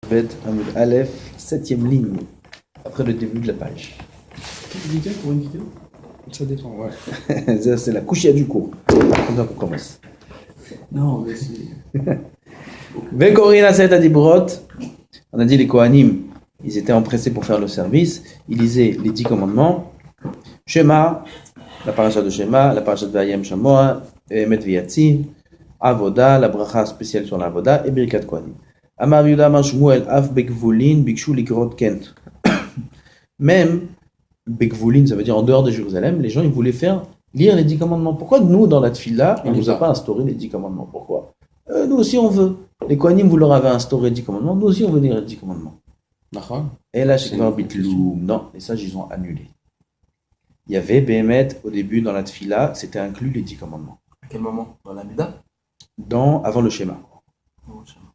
Bet Hamoud Aleph, 7e ligne, après le début de la page. Quelle vidéo pour une vidéo? Ça dépend, ouais. Ça, c'est la couchia du cours. Comme ça qu'on commence. Non, mais c'est. Vekorina Set Adibrot. On a dit les Kohanim, ils étaient empressés pour faire le service. Ils lisaient les 10 commandements. Shema, la paracha de Shema, la paracha de Vayem Shamoa, Emet Viyatzi, Avoda, la bracha spéciale sur l'Avoda, et Birkat Kohanim. Amar Yuda Amar Shmuel, Af Bekvulin, Bikshu Likrot Kent. Même Bekvulin, ça veut dire en dehors de Jérusalem, les gens ils voulaient faire lire les 10 commandements. Pourquoi nous, dans la Tfila, on ne nous a pas instauré les 10 commandements? Pourquoi? Nous aussi on veut. Les Kohanim, vous leur avez instauré 10 commandements, nous aussi on veut lire les 10 commandements. D'accord. Et là, chez Bitlou, non, les sages ils ont annulé. Il y avait Béhémet au début dans la Tfila, c'était inclus les 10 commandements. À quel moment? Dans la Mida? Avant le schéma.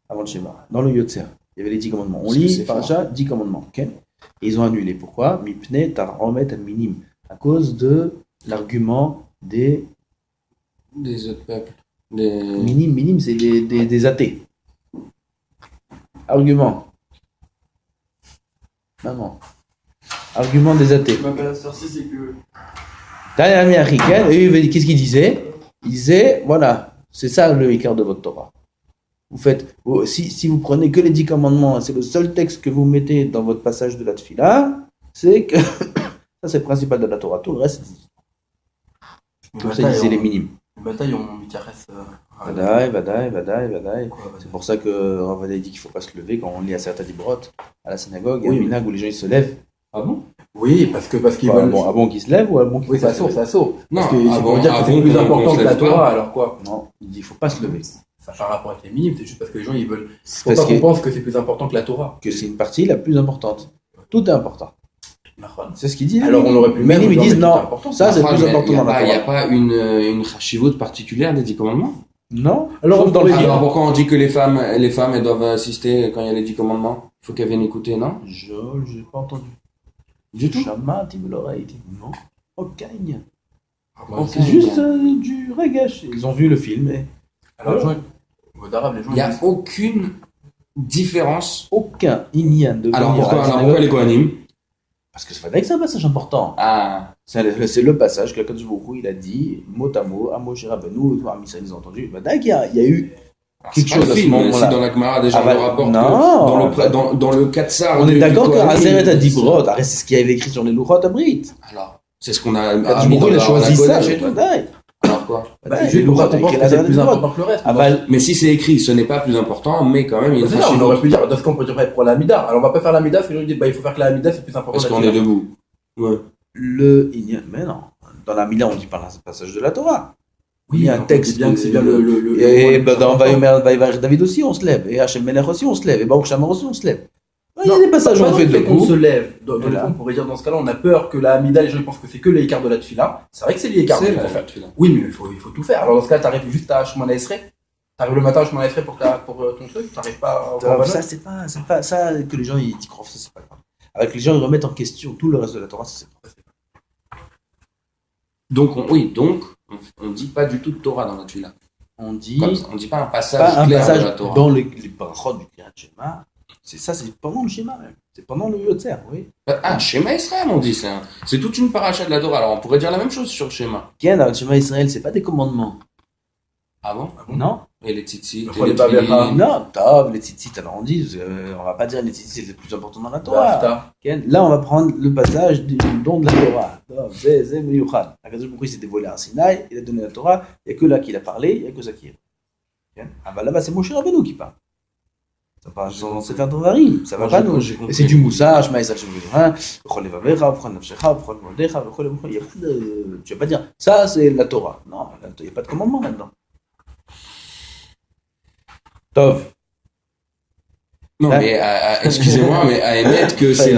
Avant le schéma. Dans le Yotzer, il y avait les 10 commandements. On lit paracha 10 commandements. Okay, et ils ont annulé. Pourquoi? Mipne taromet minim. À cause de l'argument des autres peuples. Minim, c'est des athées. Argument. Maman. Argument des athées. C'est que. Qu'est-ce qu'il disait? Il disait, voilà, c'est ça le écart de votre Torah. Vous faites, si vous prenez que les 10 commandements, c'est le seul texte que vous mettez dans votre passage de la Tfila, c'est que ça c'est le principal de la Torah. Tout le reste, c'est comme ça il disait les minimes. Les batailles, on m'intéresse. Vadaï. C'est pour ça que Rav dit qu'il ne faut pas se lever quand on lit à certains Dibrot à la synagogue. Il y a un minag où les gens ils se lèvent. Ah bon? Oui, parce qu'ils veulent. Bon, bon qui se lève ou bon qui oui, ça saut. Non, parce que c'est pour dire que c'est plus important que la Torah, alors quoi? Non, il dit qu'il ne faut pas se lever. Ça par rapport avec les minimes, c'est juste parce que les gens ils veulent. Parce qu'on pense que c'est plus important que la Torah. Que c'est une partie la plus importante. Tout est important. C'est ce qu'il dit. Alors on aurait pu même. Ils disent non, ça c'est plus important dans la Torah. Il n'y a pas une chashivut particulière des 10 commandements? Non. Alors pourquoi on dit que les femmes elles doivent assister quand il y a les 10 commandements? Il faut qu'elles viennent écouter, non? Je n'ai pas entendu. Du tout? Chama, tu me l'aurais dit. Non. Ok. C'est juste du regash. Ils ont vu le film. Alors, il n'y a aucune différence. Aucun inyan de. Alors pourquoi les Kohanim? Parce que c'est un passage important. Ah. C'est le passage que Kadosh Baruch Hu, il a dit, mot à mot, à Moshe Rabbeinu, à Misa, ils ont entendu. Il y a eu quelque chose à ce moment-là. Si dans la Gemara, déjà, on rapporte dans le Katsar. On est d'accord que Azeret a Dibrot, c'est ce qu'il y avait écrit sur les Luchot Abrit. Alors, c'est ce qu'on a mis dans la choisi ça. Alors quoi? Les Luchot, on pense que c'est plus important que le reste. Mais si c'est écrit, ce n'est pas plus important, mais quand même, il y a une on aurait pu dire, dans ce cas, on peut dire pour la Mida. Alors, on va pas faire la Mida, parce que les gens disent, il faut faire que la Mida, c'est plus important. Parce qu'on est debout. Ouais. Mais non. Dans la Mila, on dit pas le passage de la Torah. Oui, il y a un texte. C'est bien le. Et dans Vaïvar David aussi, on se lève. Et Hachem Melech aussi, on se lève. Et Baruch Shamar aussi, on se lève. Il y a des passages où on fait debout. On se lève. Dans le fond, on pourrait dire dans ce cas-là, on a peur que la Amida, les gens pensent que c'est que les écarts de la Tfila. C'est vrai que c'est les écarts de la Tfila. Oui, mais il faut tout faire. Alors dans ce cas, t'arrives juste à Shemona Esrei. T'arrives le matin à Shemona Esrei pour ton truc. T'arrives pas à. Ça, c'est pas ça que les gens ils croient. Ça, c'est pas grave. Avec les gens, ils remettent en question tout le reste de la Torah. Ça, c'est pas. Donc, on dit pas du tout de Torah dans la Tfila. On dit pas un passage clair de la Torah. Dans les parachutes du Kirat Shema. C'est pendant le schéma même. C'est pendant le Yotzer, oui. Shema Israël, on dit ça. C'est toute une paracha de la Torah. Alors, on pourrait dire la même chose sur le schéma. Le Shema Israël, c'est pas des commandements. Ah bon? Non. Et les tzitzit, non, les tzitzit, alors on dit, on va pas dire les tzitzit c'est le plus important dans la Torah. Là, on va prendre le passage du don de la Torah. C'est Meyuchad. Akadosh Baruch Hu s'est dévoilé à Sinaï, il a donné la Torah, il n'y a que là qu'il a parlé, il n'y a que ça qui est. Là-bas, c'est Moshe Rabbeinu qui parle. Ça parle dans Sefer Devarim, ça va pas nous. Et c'est du Moussa, Shema Yisrael Shema Bechol Levavecha, Bechol Nafshecha, Bechol Modecha, Bechol Levavecha. Tu vas pas dire, ça c'est la Torah. Non, il n'y a pas de commandement là-dedans. Tov. Non, mais excusez-moi, mais à émettre que c'est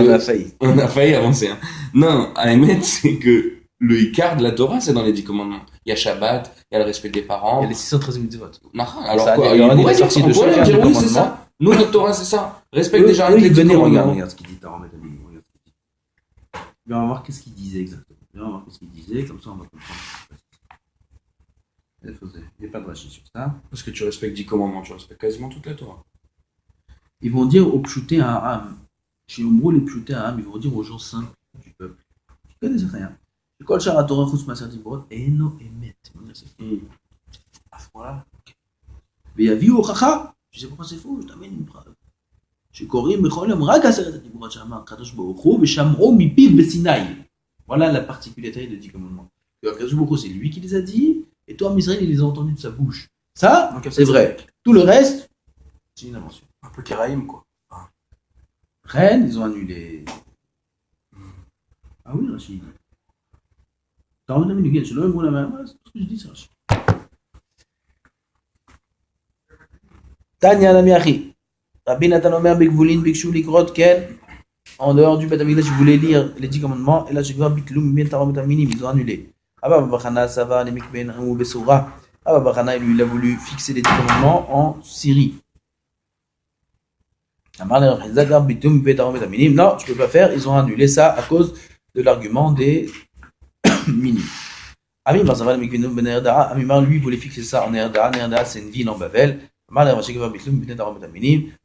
on a failli avancer. Hein. Non, à émettre, c'est que le Icar de la Torah, c'est dans les 10 commandements. Il y a Shabbat, il y a le respect des parents. Il y a les 613 mitzvot. Alors quoi? On pourrait dire, oui, c'est ça. Nous, notre Torah, c'est ça. Respecte déjà les 10 commandements. Regarde ce qu'il dit. On va voir qu'est-ce qu'il disait exactement. On va voir qu'est-ce qu'il disait, comme ça on va comprendre. Il n'y a pas de rachis sur ça. Parce que tu respectes 10 commandements, tu respectes quasiment toute la Torah. ils vont dire aux pshuté à Ham. Chez Omro, les pshuté à Ham, ils vont dire aux gens simples du peuple. Ils connaissent rien. Kol shara Torah chutz maaser diborot eno emet. C'est faux. À ce point-là. Mais yavi hochacha. Tu sais pourquoi c'est faux? Je t'amène une preuve. שקוראים בכל יום רק 10 הדיברות שאמר הקדוש ברוך הוא ושמעו מפיו בסיני. Voilà la particularité des 10 commandements. Le הקדוש ברוך הוא, c'est lui qui les a dit, et toi, Israël, il les a entendus de sa bouche. Ça, donc, c'est vrai. Tout le reste, c'est une invention. Un peu Keraïm, quoi. Rennes, ils ont annulé. Ah oui, Rachid. T'as envie d'amener le gars, je l'ai la main. C'est tout ce que je dis, c'est Rachid. Tanya Namiachi. Rabbi Nathan Omer Bekvoulin Bekshu Likrot Ken. En dehors du Beth Amikdash, je voulais lire les 10 commandements. Et là, je vois Bitlum Bien Tarom Minim, ils ont annulé. Abba Bachana, Sava, Nemik Ben ou Bessoura. Abba Bachana, lui, il a voulu fixer les 10 commandements en Syrie. Amar le Zagar Bitlum Bien Tarom Minim. Non, je ne peux pas faire. Ils ont annulé ça à cause de l'argument des Minim. Amimar Sava, Nemik Ben Ben Erdaa. Amimar, lui, voulait fixer ça en Erdaa. Erdaa, c'est une ville en Babel. Non,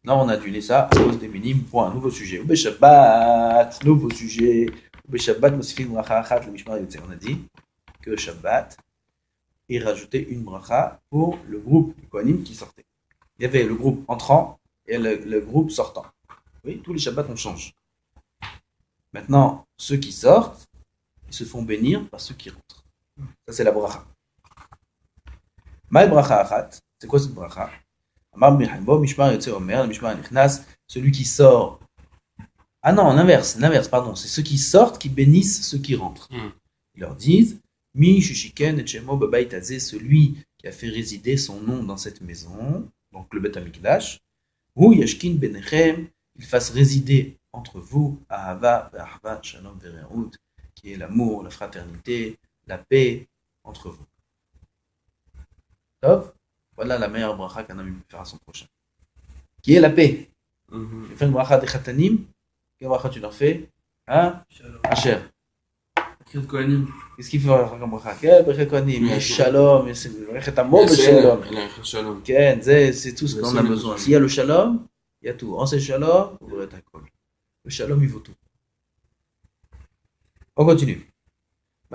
on a annulé ça à cause des minimes. Point. Nouveau sujet. Shabbat. Nouveau sujet. Shabbat, on a dit que Shabbat, il rajoutait une bracha pour le groupe du Kohanim qui sortait. Il y avait le groupe entrant et le groupe sortant. Oui, tous les Shabbats on change. Maintenant, ceux qui sortent, ils se font bénir par ceux qui rentrent. Ça, c'est la bracha. Maï bracha achat. C'est quoi cette bracha? Celui qui sort. Ah non, l'inverse, pardon. C'est ceux qui sortent qui bénissent ceux qui rentrent. Ils leur disent Mi Shushiken et Shemo Babaïtazé, celui qui a fait résider son nom dans cette maison, donc le Beth Amikdash, ou Yashkin Benechem, il fasse résider entre vous Ahava, Ahava, Shalom, Verehout, qui est l'amour, la fraternité, la paix entre vous. Top. Voilà la meilleure bracha qu'un homme peut faire à son prochain. Qui est la paix. Tu fais une bracha des khatanim. Quelle bracha tu leur fais? Hein? Asher. Qu'est-ce qu'il faut faire comme bracha? Quel bracha kohanim? Shalom. C'est un mot de shalom. C'est tout ce qu'on a besoin. S'il y a le shalom, il y a tout. On sait shalom, vous verrez ta colle. Le shalom, il vaut tout. On continue.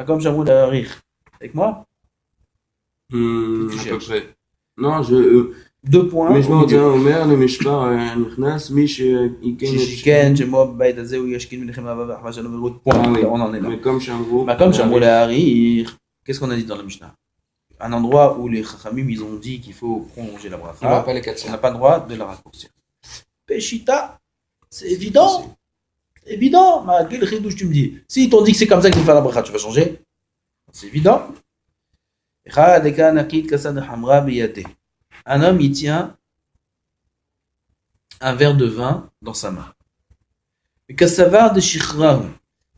Comme j'avoue rire. Avec moi? À peu près. Non, 2 points. Mais je m'en tiens au maire, le Mishpar, Nichnas, Mish, Shiken, Jemob, Baïdazé, ou Yashkin, Melechem, Avava, Havajalom, point. On en est là. Mais comme Shamrou. Comme Shamrou, qu'est-ce qu'on a dit dans la Mishnah? Un endroit où les Chachamim, ils ont dit qu'il faut prolonger la bracha. On n'a pas le droit de la raccourcir. Péchita, c'est évident. C'est évident. Quel chidouche tu me dis? Si t'ont dit que c'est comme ça qu'il faut faire la bracha, tu vas changer? C'est évident. Un homme, il tient un verre de vin dans sa main. Et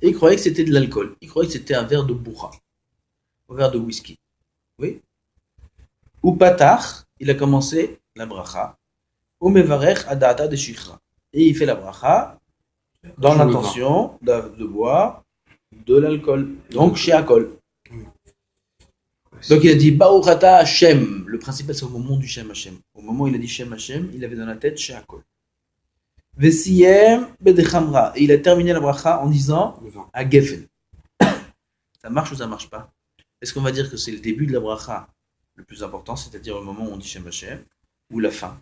il croyait que c'était de l'alcool. Il croyait que c'était un verre de bourra, un verre de whisky. Oui. Ou patach, il a commencé la bracha. Ou mevarech adata de shichra. Et il fait la bracha dans l'intention de boire de l'alcool. Donc, chez Akol. Donc il a dit Baruch Ata Hashem. Le principal c'est au moment du Shem Hashem. Au moment où il a dit Shem Hashem, il avait dans la tête Sheakol. Vesiyem Bedechamra. Et il a terminé la bracha en disant à Gefen. Ça marche ou ça marche pas? Est-ce qu'on va dire que c'est le début de la bracha le plus important, c'est-à-dire au moment où on dit Shem Hashem, ou la fin?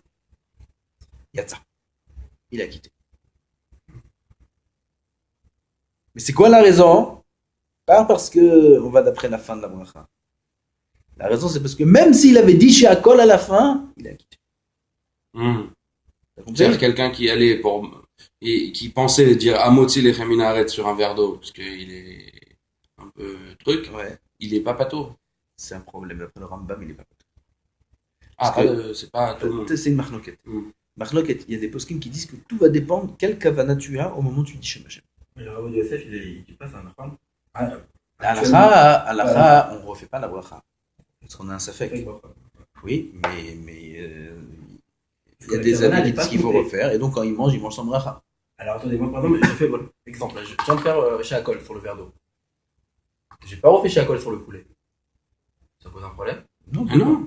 Yatsa. Il a quitté. Mais c'est quoi la raison? Pas parce que on va d'après la fin de la bracha. La raison, c'est parce que même s'il avait dit chez Akol à la fin, il a quitté. C'est-à-dire quelqu'un qui allait et qui pensait dire Amotzi le Cheminaret sur un verre d'eau, parce qu'il est un peu truc, il est pas pato. C'est un problème. D'après le Rambam, il est pas pato. C'est pas tout le monde. C'est une marloquette. Marloquette, il y a des poskim qui disent que tout va dépendre quel kavana tu as au moment où tu dis Shem Hashem. Le Rav de Yosef, il passe un afan. À l'akha, on ne refait pas la bracha. Parce qu'on a un safek. Oui, mais il y a des avis qui disent qu'il faut refaire, et donc quand il mange sans bracha. Alors attendez, moi par exemple, j'ai fait exemple, je viens de faire chez Akol sur le verre d'eau. J'ai pas refait chez Akol sur le poulet. Ça pose un problème? Non.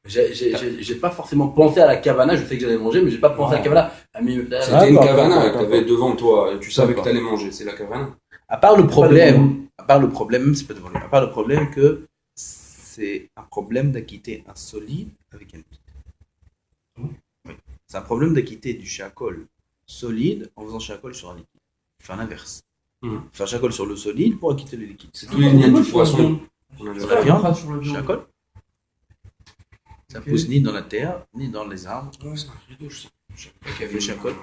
J'ai pas forcément pensé à la kavana, je sais que j'allais manger, mais j'ai pas pensé à la kavana. C'était une kavana que t'avais devant toi, et tu savais que t'allais manger, c'est la kavana. À part le problème, c'est pas devant lui, à part le problème que c'est un problème d'acquitter un solide avec un liquide. Oui. C'est un problème d'acquitter du shakol solide en faisant shakol sur un liquide. Faire l'inverse. Faire shakol sur le solide pour acquitter le liquide. C'est tout les liens du poisson. Sur la viande, shakol. Ça pousse ni dans la terre, ni dans les arbres. Ouais, c'est un rideau, Qui a fait shakol.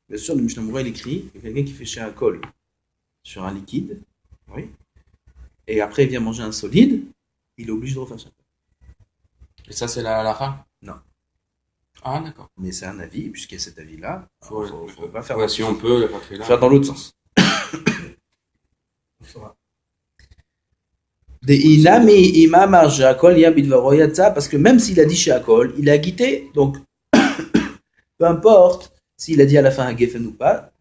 Bien sûr, le Mishnah Moura, il écrit que quelqu'un qui fait shakol sur un liquide, oui, et après il vient manger un solide, il est obligé de refaire shakol. Et ça, c'est la halakha? Non. Ah, d'accord. Mais c'est un avis, puisqu'il y a cet avis-là, faut pas faire. Ouais, si on peut, la patrie là. Faire dans l'autre sens. Parce que même s'il a dit shakol, il a quitté, donc peu importe s'il a dit à la fin un geffen ou pas,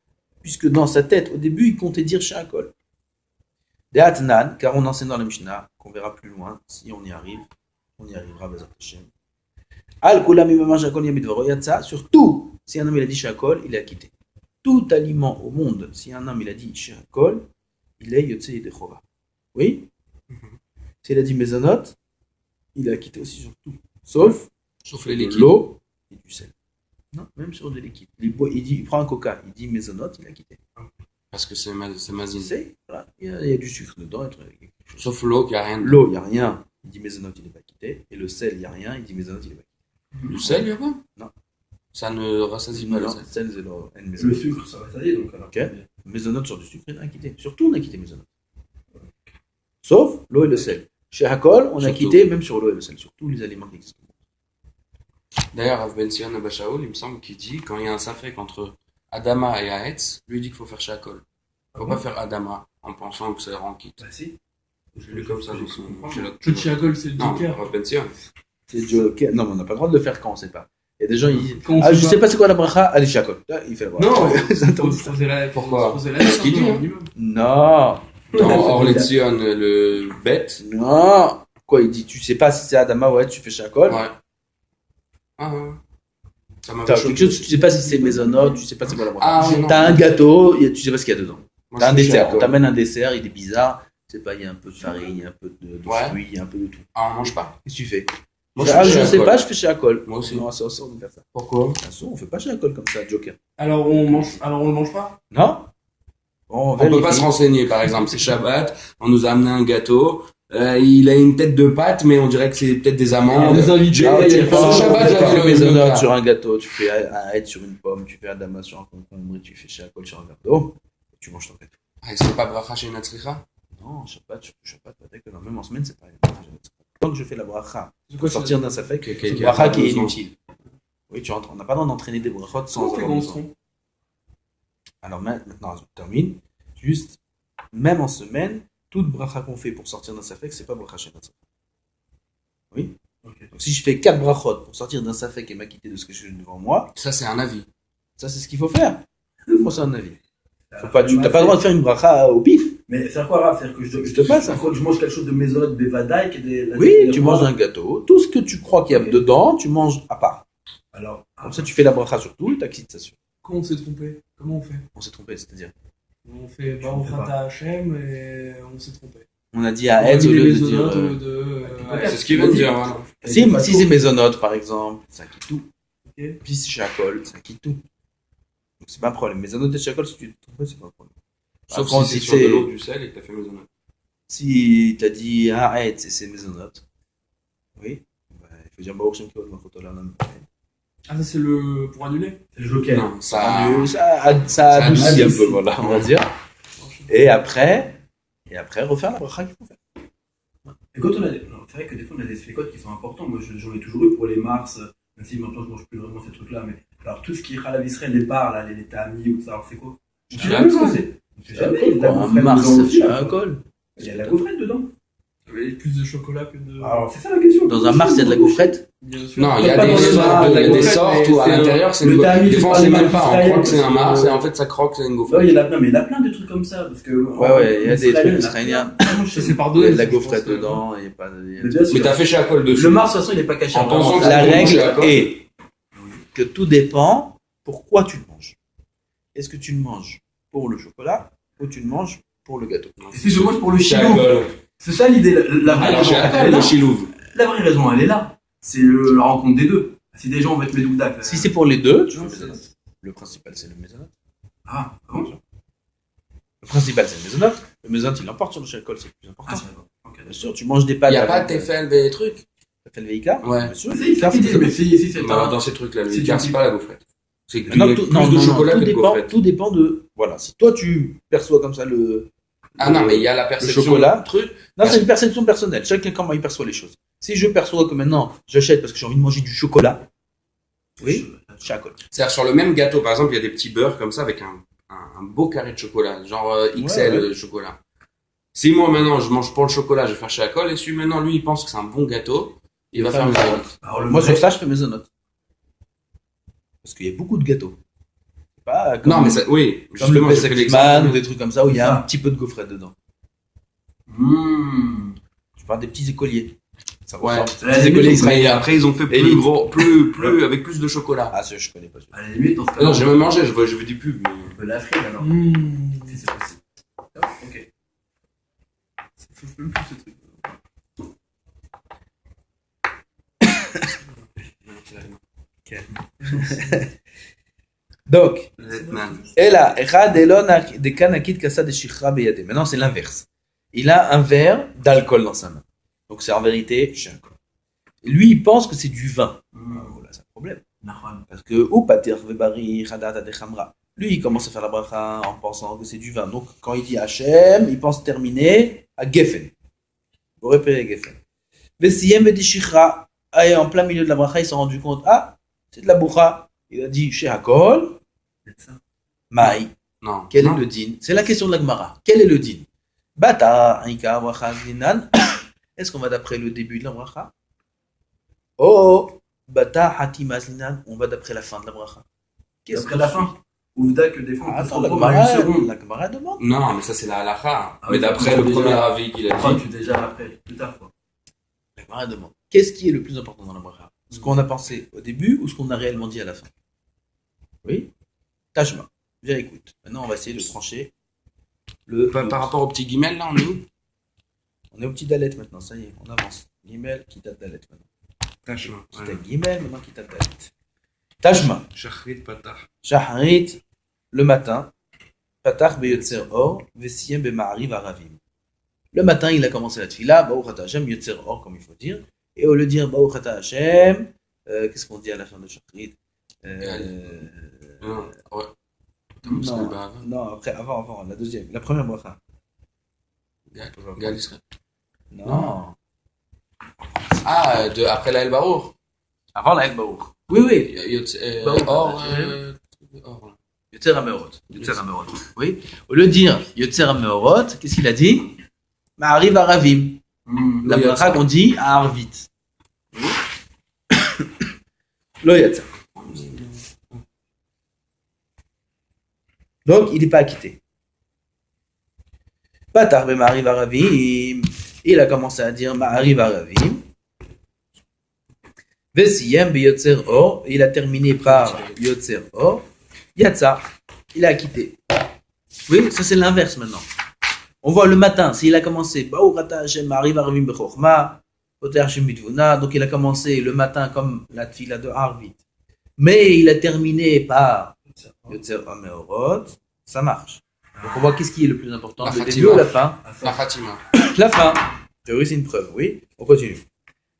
puisque dans sa tête, au début, il comptait dire shakol. De'atnan, car on enseigne dans la Mishnah, qu'on verra plus loin, si on y arrive, on y arrivera, Bezat Hashem. Al kulam imamar shakol yamid v'royatza, surtout si un homme il a dit shakol, il est acquitté. Tout aliment au monde, si un homme il a dit shakol, il est yotze yedechova. Oui? S'il a dit mezonot, il est acquitté aussi sur tout. Sauf les liquides. L'eau et du sel. Non, même sur des liquides. Il prend un coca, il dit mezonot, il est acquitté. Parce que c'est mazine. Voilà. Il y a du sucre dedans. Sauf l'eau, il n'y a rien. L'eau, il n'y a rien. Il dit mezonot, il n'est pas acquitté. Et le sel, il n'y a rien. Il dit mezonot, il n'est pas acquitté. Du sel, il n'y a pas? Non. Ça ne rassasie pas le sel. Sel, c'est l'eau. Le sucre, ça rassasie donc. Ok. Mezonot sur du sucre, il est acquitté. Surtout, on a quitté mezonot. Sauf l'eau et le sel. Chez Hakol, on a quitté même sur l'eau et le sel. Sur tous les aliments qui existent. D'ailleurs, Rav Ben Sion Abba Shaul, il me semble qu'il dit, quand il y a un safek entre Adama et Haetz, lui il dit qu'il faut faire shakol. Il ne faut pas faire Adama en pensant que c'est Rankit. Bah si. Je l'ai lu comme ça dans son. Le shakol, c'est le Non, joker. Rav Ben Sion. C'est joker. Non, mais on n'a pas le droit de le faire quand on ne sait pas. Il y a des gens, ils disent ah, je ne sais pas c'est quoi la bracha, allez shakol. Là, il fait la bracha. Non, Pourquoi? C'est ce qu'il dit, hein. Non. Dans Orletzion, le bête. Non. Quoi, il dit, tu sais pas si c'est Adama ou tu fais shakol. Ouais. Ah ouais. Ça m'a T'as quelque chose, tu sais pas si c'est maisonnot, tu sais pas c'est quoi la bracha. Ah, ouais, t'as un gâteau, tu sais pas ce qu'il y a dedans. Moi, T'as un je fais dessert, on shakol. t'amène un dessert, il est bizarre. Tu sais pas, il y a un peu de farine, il y a un peu de Ouais. fruits, il y a un peu de tout. Ah, on mange pas. Qu'est-ce que tu fais? Moi, Ah, je fais sais shakol. pas, je fais shakol. Moi aussi. Non, c'est sûr de faire ça. Pourquoi? On fait pas shakol comme ça, Joker. Alors on le mange pas? Non? On peut pas se renseigner, par exemple. C'est Shabbat, on nous a amené un gâteau. Il a une tête de pâte, mais on dirait que c'est peut-être des amandes. Des invités. Tu prends le Shabbat, fais j'avais un le maisonnot cas. sur un gâteau, tu fais un haït sur une pomme, tu fais un damas sur un concombre, tu fais shakol sur un verre d'eau, et tu manges ton gâteau. Ah, et c'est pas bracha chez Natsricha? Non, Shabbat, surtout Shabbat, peut-être que non, même en semaine, c'est pareil. Tant que je fais la bracha, pour sortir d'un safek, c'est une bracha qui est inutile. Oui, tu rentres, on n'a pas le droit d'entraîner des brachot sans Comment on fait avoir quand on besoin. se trompe? Alors maintenant, je termine. Juste, même en semaine, toute bracha qu'on fait pour sortir d'un safek, c'est pas bracha chez Natsricha. Oui. Okay. Donc si je fais 4 brachot pour sortir d'un safek et m'acquitter de ce que j'ai devant moi, Ça, c'est un avis. ça c'est ce qu'il faut faire. Moi c'est un avis. Tu n'as pas le droit de faire une bracha au pif. Mais c'est quoi grave? C'est-à-dire que Je te passe. Une fois que je mange quelque chose de maisonnot, bevadaï, qui est des. Oui, tu manges un gâteau. Tout ce que tu crois qu'il y a dedans, tu manges à part. Alors. Comme ça tu fais la bracha sur tout et t'acquittes ça sur. Comment on s'est trompé? Comment on fait? On s'est trompé, c'est-à-dire. On fait Baruch Ata Hashem et on s'est trompé. On a dit à Ed au lieu de dire. C'est ce qu'il veut dire. Voilà. Si c'est maisonnote par exemple, ça quitte tout. Ok. Puis c'est shakol, ça quitte tout. Donc c'est pas un problème. Maisonnote et shakol, si tu te trompes, c'est pas un problème. Sauf Par contre, si c'est sur de l'eau, du sel et que t'as fait maisonnette. Si t'as dit arrête, c'est maisonnote. Oui. Bah, il faut dire Baruch Shem Kivod Malchut Olam. Ah, ça c'est le. Pour annuler? C'est le joker. Non, ça. Ça adoucit un adoucit. peu, voilà, on va dire. Et après refaire la bracha qu'il faut faire. Et quand on a. Non, c'est vrai que des fois on a des sphécotes qui sont importants. Moi j'en ai toujours eu pour les Mars, même si maintenant je mange plus vraiment ces trucs-là. Mais alors tout ce qui est Chalav Israël, les bars, là, les tamis ou ça, alors c'est quoi? Je sais jamais ce que c'est. On sait jamais. Il y a de la Un gaufrette Mars, dedans c'est aussi, là. shakol. Il y a de la gaufrette dedans. Avec plus de chocolat que de. Alors, c'est ça la question. Dans un Mars, il y a de la gaufrette. Bien sûr. Non, il y a Pas dans le des Mars, sortes où à l'intérieur c'est le une gaufrette. tamis, Des fois on c'est sait pas même les pas, on Israéliens, croit que c'est un parce Mars que- et en fait ça croque, c'est une Ouais, gaufrette. il y en a plein, mais il y en a plein de trucs comme ça. Parce que, Ouais, il y a des trucs israéliens. Ça, c'est Il y pardonné. a de la ça, je gaufrette pense. dedans, et pas. Mais bien sûr. Mais t'as fait chez Acol dessus. Le Mars, de toute façon, il est pas caché. En pensant que La ça règle chez Acol. est que tout dépend pourquoi tu le manges. Est-ce que tu le manges pour le chocolat ou tu le manges pour le gâteau? Et si je mange pour le Chez chilou, Acol. c'est ça l'idée. La vraie Alors raison, chez elle est Acol, là. le chilouve. La vraie raison, elle est là. C'est la rencontre des deux. Si des gens vont être médoudac. Si c'est pour les deux, tu Non, fais c'est- mésonote. Le principal, c'est le mésonote. Ah, bon. Le principal, c'est le mésonote. Le mésonote, il l'emporte sur le alcool, c'est le plus important. Ah, c'est d'accord. Ok. Bien sûr, tu manges des pâtes. Il n'y a pas avec, de TFL des trucs. fait le VIK. Ouais. Bien sûr. Si, Car c'est c'est mais si c'est Bah, dans ces trucs-là, le Si Icard, tu- c'est pas la gaufrette. C'est Non, plus tout, de non, non, chocolat tout que de dépend, gaufrette. tout dépend de. Voilà, si toi tu perçois comme ça le Non, mais il y a la le perception. chocolat, du truc. non, c'est une perception personnelle. Chacun comment il perçoit les choses. Si je perçois que maintenant j'achète parce que j'ai envie de manger du chocolat, oui, chocolat. C'est-à-dire sur le même gâteau, par exemple, il y a des petits beurres comme ça avec un beau carré de chocolat, genre XL Ouais. chocolat. Si moi maintenant je mange pour le chocolat, je vais faire chez Acol, et si maintenant lui il pense que c'est un bon gâteau, il va faire mes notes. Alors, le Moi vrai- sur ça je fais mes notes. Parce qu'il y a beaucoup de gâteaux. C'est pas comme, Non, mais ça, oui, comme le justement, je fais Pesach l'exemple. Man ou des trucs comme ça où il y a Ah. un petit peu de gaufrette dedans. Mmh. Je parle des petits écoliers. Ça Ouais. ressemble. À la Des écoliers limite, Mais israéliens. après ils ont fait plus Élite. gros, plus avec plus de chocolat. Ah, ça je connais pas. À la limite, dans ce cas Non, j'ai même mangé, je veux des pubs. on peut l'Afrique alors. Mmh. Si c'est possible. Ah, ok. Ça chauffe même plus ce truc. Donc, Maintenant, et là, maintenant c'est l'inverse. Il a un verre d'alcool dans sa main. Donc c'est en vérité chien. Lui, il pense que c'est du vin. Oh là, c'est un problème. Parce que lui, il commence à faire la bracha en pensant que c'est du vin. Donc quand il dit Hachem, il pense terminer à Geffen. Vous repérez Geffen. Vesiyem Vedishichra. Et en plein milieu de la bracha, ils se sont rendus compte, ah, c'est de la boucha. Il a dit chez Hakol, Maï. non. Quel Non. est le din? C'est la question de la Gemara. Quel est le din? Bata, Aïka, Bracha, Zinan. Est-ce qu'on va d'après le début de la bracha? Oh, Bata, Hatima, Zinan. On va d'après la fin de la bracha. Qu'est-ce Après la fin. Ouvda que des fois on peut se Attends, la reprendre à une Gemara, seconde. la Gemara demande. Non, mais ça c'est la halakha. Ah Mais oui, d'après c'est le déjà- premier avis qu'il a Ah, dit. tu déjà après, plus tard quoi. La Gemara demande. Qu'est-ce qui est le plus important dans la bracha? Ce qu'on a pensé au début ou ce qu'on a réellement dit à la fin? Oui? Tashma. Viens, écoute. Maintenant, on va essayer de trancher le. Par rapport au petit guimel, là, on est où? On est au petit dalet maintenant, ça y est, on avance. Gimel, Kitat dalet maintenant. Tachma. Kitat Gimel, maintenant Kitat dalet. Tashma. Shachrit patah. Shaharit, le matin. Patach beyotzer or, vesiem bema'ariv aravim. Le matin, il a commencé la tfila, Baruch ata Hashem, yotzer or, comme il faut dire. Et au lieu de dire Baruch ata Hashem, qu'est-ce qu'on dit à la fin de Shaharit? Non, ouais. Non, après, avant, la deuxième, la première bracha. Gal Israël. Non. Ah, après la El Barour. Avant la El Baruch. Oui, oui. Or. Or. Yotzer Ameorot. Yotzer Ameorot. Oui. Au lieu de dire Yotzer Ameorot, qu'est-ce qu'il a dit? Ma'ariv Aravim. La bracha qu'on dit à Arvit. Lo Yotzer. Donc, il n'est pas acquitté. Patar be Ma'ariv Aravim. Il a commencé à dire Ma'ariv Aravim. Vesiyem be Yotzer Or. Il a terminé par Yotzer Or. Yatsa, il a acquitté. Oui, ça c'est l'inverse maintenant. On voit le matin, s'il a commencé, donc il a commencé le matin comme la tfila de Harvit. Mais il a terminé par Yotzer Ameorot, ça marche. Donc on voit qu'est-ce qui est le plus important, La le Fatima. début ou la fin? La Fatima. La fin. Théorie, c'est une preuve, oui. On continue.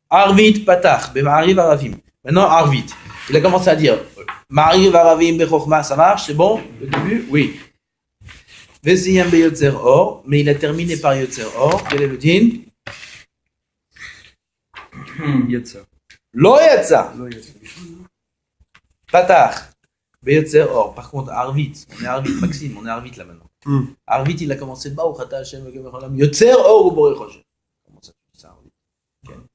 Arvit patach, b'ma'ariv aravim. Maintenant, Arvit. Il a commencé à dire, Ma'ariv aravim b'chokhma, ça marche, c'est bon? Le début? Oui. Vesiyam b'yotzer or, mais il a terminé par yotzer or. Quel est le din? Yatsa. Lo yatsa. Patach, b'yotzer or. Par contre, Arvit, on est Arvit, Maxime, on est Arvit là maintenant. Arvit, il a commencé, Baruch ata Hashem v'gevach olam, yotzer or ou borech Hashem. Comment ça?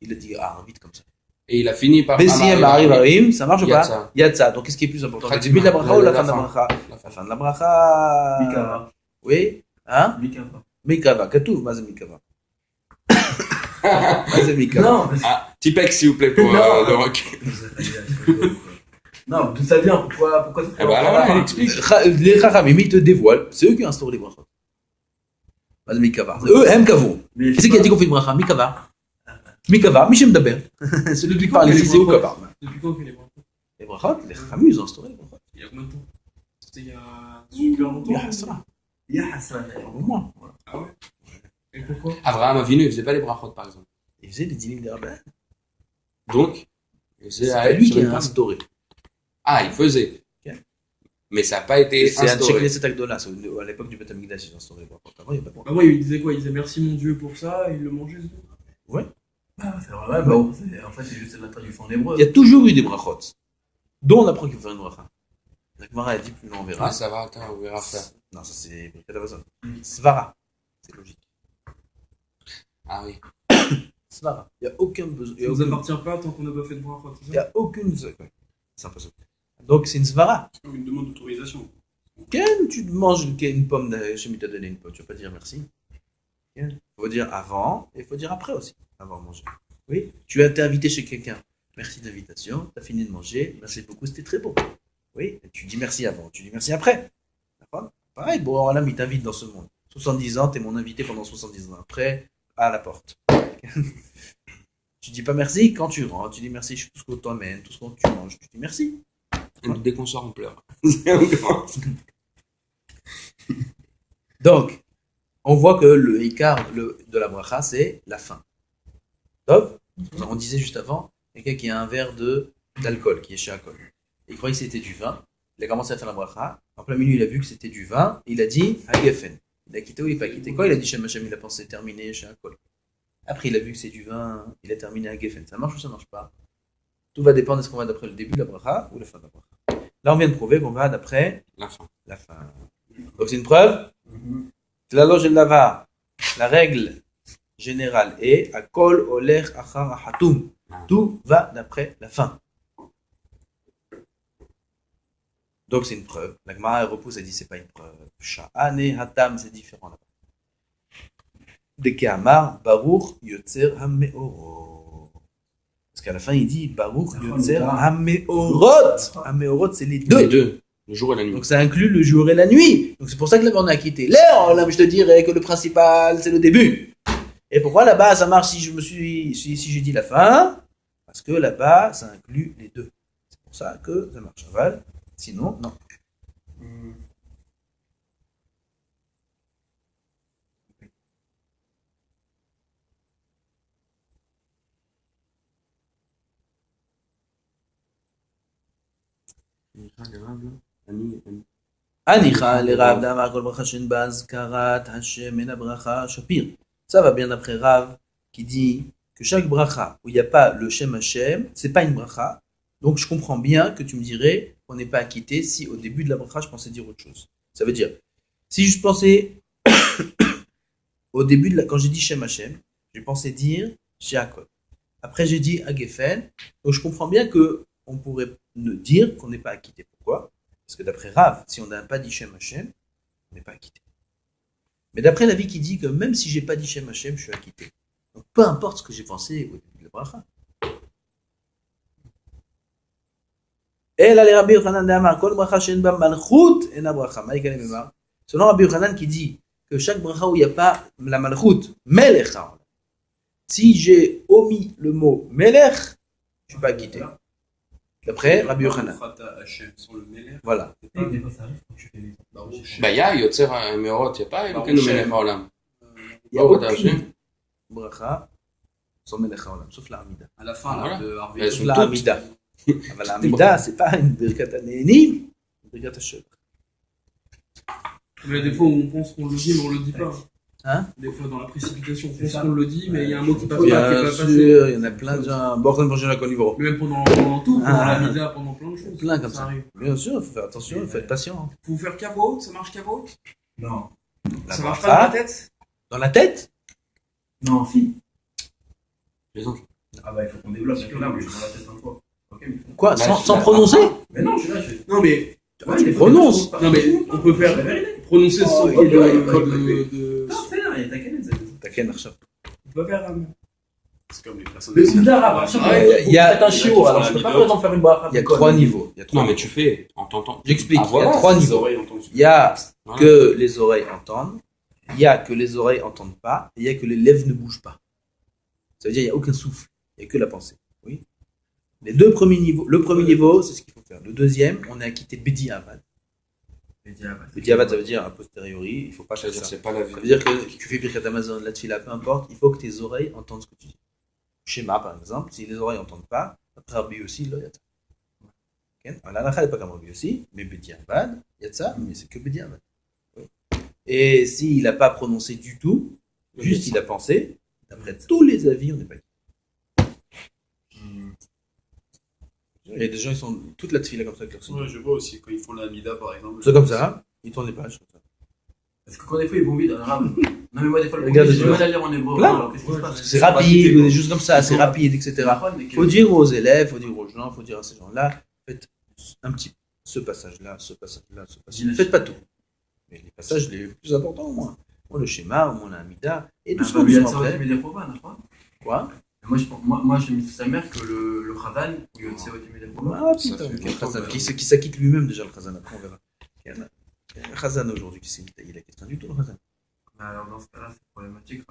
Il a dit vite comme ça. Et il a fini par Besiem Arivarim, ça marche ou pas? Yatsa. Yatsa. Donc qu'est-ce qui est plus important? Le Khatima. début de la bracha ou la fin de la fin. bracha? La fin. La fin de la bracha. Mikava. Oui? Hein? Mikava. Mikava. Katouf, Mazé Mikava. Mazé Mikava. Non, parce que- Ah, Tipex, s'il vous plaît, pour Non. le rock. Non, d'où ça vient? Pourquoi ça Eh ben alors, il explique. Les Chachamim, ils te dévoilent. C'est eux qui instaurent les brachot. Mazé Mikava. Eux, aiment Kavo. Mais Qui c'est qui a dit qu'on fait une bracha? Mikava. Mikava, Michem Daber. Celui qui parle ici, c'est Ukava. Depuis quand on fait les brachot? Les brachot, les Chachamim, ils ont instauré les brachot. Il y a combien de temps? C'était il y a super longtemps. Il y a ça. Il y a Hassan. Au moins. Ah ouais? Et pourquoi? Abraham Avinu, il faisait pas les brachot, par exemple. Il faisait les dinim des rabbins. Donc, il faisait C'est pas lui sur qui les a principes. instauré. Ah, il faisait. Ok. Mais ça n'a pas été C'est un instauré. check cet acte-là. À l'époque du Beth Amikdash, ils ont instauré les brachot. Avant, il n'y a pas de brachot. Bah moi, il disait quoi? Il disait merci mon Dieu pour ça, et il le mangeait ce jour. Ah, c'est vrai, bon, en fait, c'est juste la traduction en hébreu. Il y a toujours eu des brachot, dont on apprend qu'il faut faire une bracha. La Gemara a dit plus loin, on verra. Ah, ça va, attends, on verra ça. Non, ça c'est Birkat Hamazon. Svara, c'est logique. Ah oui. Svara, il n'y a aucun besoin. Ça nous appartient pas tant qu'on n'a pas fait de brachot, Il c'est n'y ça? a aucune. Ouais, c'est impossible. Donc c'est une svara. C'est comme une demande d'autorisation. Quand tu manges une pomme chez t'a donné une pomme, tu vas pas dire merci. Il faut dire avant et il faut dire après aussi, avant de manger. Oui, tu as été invité chez quelqu'un. Merci de l'invitation, tu as fini de manger, merci beaucoup, c'était très bon. Oui, tu dis merci avant, tu dis merci après. D'accord? Pareil, bon, là, il t'invite dans ce monde. 70 ans, tu es mon invité pendant 70 ans. Après, à la porte. Tu dis pas merci quand tu rentres, tu dis merci tout ce qu'on t'emmène, tout ce que tu manges, tu dis merci. Et dès qu'on sort, on pleure. Donc, on voit que le écart de la bracha, c'est la fin. Donc, on disait juste avant, quelqu'un qui a un verre d'alcool, qui est chez alcool. Il croyait que c'était du vin. Il a commencé à faire la bracha. En plein milieu, il a vu que c'était du vin. Il a dit Hagefen. Il a quitté ou il n'a pas quitté. Quand il a dit Shem Hashem, il a pensé terminer chez alcool. Après, il a vu que c'est du vin. Il a terminé Hagefen. Ça marche ou ça marche pas? Tout va dépendre de ce qu'on va d'après le début de la bracha ou la fin de la bracha. Là, on vient de prouver qu'on va d'après La fin. la fin. Donc, c'est une preuve. La loge de lava. La règle générale est Akol Olech Achar Hatum. Tout va d'après la fin. Donc c'est une preuve. La Gemara elle repousse, elle dit c'est pas une preuve. Sha'ane Hatam, c'est différent là-bas. Deke Amar, Baruch Yotzer Hameorot. Parce qu'à la fin il dit Baruch Yotzer Hameorot. Hameorot c'est les Les deux. deux, le jour et la nuit. Donc ça inclut le jour et la nuit. Donc c'est pour ça que là-bas on a quitté. Là, je te dirais que le principal c'est le début. Et pourquoi là-bas ça marche si j'ai dit la fin? Parce que là-bas ça inclut les deux. C'est pour ça que ça marche. Aval. Sinon, non. Anicha le Rav d'Amar kol bracha shen bazkarat Hashem en bracha shapir. Ça va bien d'après Rav qui dit que chaque bracha où il n'y a pas le Shem Hashem, c'est pas une bracha. Donc je comprends bien que tu me dirais qu'on n'est pas acquitté si au début de la bracha je pensais dire autre chose. Ça veut dire, si je pensais au début quand j'ai dit Shem Hashem, j'ai pensé dire Sheakot. Après j'ai dit Hagefen. Donc je comprends bien que on pourrait ne dire qu'on n'est pas acquitté. Pourquoi? Parce que d'après Rav, si on n'a pas dit Shem Hashem, on n'est pas acquitté. Mais d'après l'avis qui dit que même si j'ai pas dit Shem Hashem, je suis acquitté. Donc peu importe ce que j'ai pensé au début de la bracha. Selon Rabbi Yochanan qui dit que chaque bracha où il n'y a pas la malchut, melech, si j'ai omis le mot melech, je ne suis pas acquitté. D'après Rabbi Yochanan. Voilà. Bah, il y a Yotzer Hameorot, il n'y a pas Elokeinu Melech Haolam. Il n'y a aucune bracha sans melech haolam, sauf la Hamida. À la fin, Voilà. là, de Harvey. Elles Sauf sont la toutes. Hamida. Mais la Hamida, c'est pas une birkat hanehenim, une birkat hashel. Mais des fois, on pense qu'on le dit, mais on le dit pas. Hein? Des fois, dans la précipitation, on C'est pense ça. qu'on le dit, mais il y a un mot qui passe pas, Bien qui est pas passé. sûr, il y en a plein de gens. Borgen pour la Conivore. Mais même pendant tout, pendant Ah. la mida, pendant plein de choses. Plein comme ça. arrive. Bien sûr, il faut faire attention, il faut être patient. hein. Faut faire cavo, ça marche cavo? Non. La Ça marche bracha, pas dans la tête? dans la tête? Non, si. Les autres. Ah bah il faut qu'on développe, c'est là, moi je suis dans la tête une fois. Quoi, Bah, sans prononcer? Mais non, je suis là, Non, mais. Tu prononces. Non, mais on peut faire. Prononcer ce son qui est de. Non, c'est là, il y a ta canette. T'as qu'un archap. On peut faire. C'est comme les personnes. Le Ouvda arabe, il y a- faites un chiot, alors je peux pas vraiment faire une barre. Il y a 3 niveaux. Non, mais tu fais en t'entendant. J'explique, Ah, voilà, il y a 3 Les niveaux. oreilles entendent. Il y a Voilà. que les oreilles entendent, il y a que les oreilles entendent pas, et il y a que les lèvres ne bougent pas. Ça veut dire qu'il n'y a aucun souffle, il n'y a que la pensée. Oui. Les deux premiers niveaux, le premier niveau, c'est ce qu'il faut faire. Le deuxième, on est acquitté Bedi Avad. Bedi Avad, ça veut dire a posteriori, il ne faut pas faire C'est-à-dire, ça. c'est pas la vie. Ça veut dire que tu fais Birkat Amazon, la tefila, peu importe, il faut que tes oreilles entendent ce que tu dis. Schéma, par exemple, si les oreilles n'entendent pas, après Rabbi aussi, là, il y a ça. Alors, la n'est pas comme Rabbi aussi, mais Bedi Avad, il y a de ça, mais c'est que Bedi Avad. Oui. Et s'il n'a pas prononcé du tout, juste il a pensé, d'après tous les avis, on n'est pas Il y a des gens, ils sont toute la tefila comme ça avec leur signe. Ouais, je vois aussi quand ils font la mida par exemple. C'est comme ça, ils tournent les pages. Comme ça. Parce que quand des fois ils vont vite en arabe. Non, mais moi des fois, Regarde, j'ai du mal à lire en hébreu. Plein. Alors qu'est-ce qui se passe? C'est rapide, ou des choses comme ça, c'est rapide, etc. Il faut dire aux élèves, il faut dire aux gens, il faut dire à ces gens-là, faites un petit ce passage-là, ce passage-là, ce passage-là. Faites pas tout. Mais les passages les plus importants au moins. Le schéma, au moins l'amida, et doucement, doucement après. Quoi? Moi, j'ai mis sous sa mère que le Khazan, il y a aussi des problèmes. Ah putain, qui s'acquitte lui-même déjà le Khazan, après on verra. Il y a un Khazan aujourd'hui qui s'est mis taillé la question du tout, le Khazan. Alors dans ce cas-là, c'est problématique.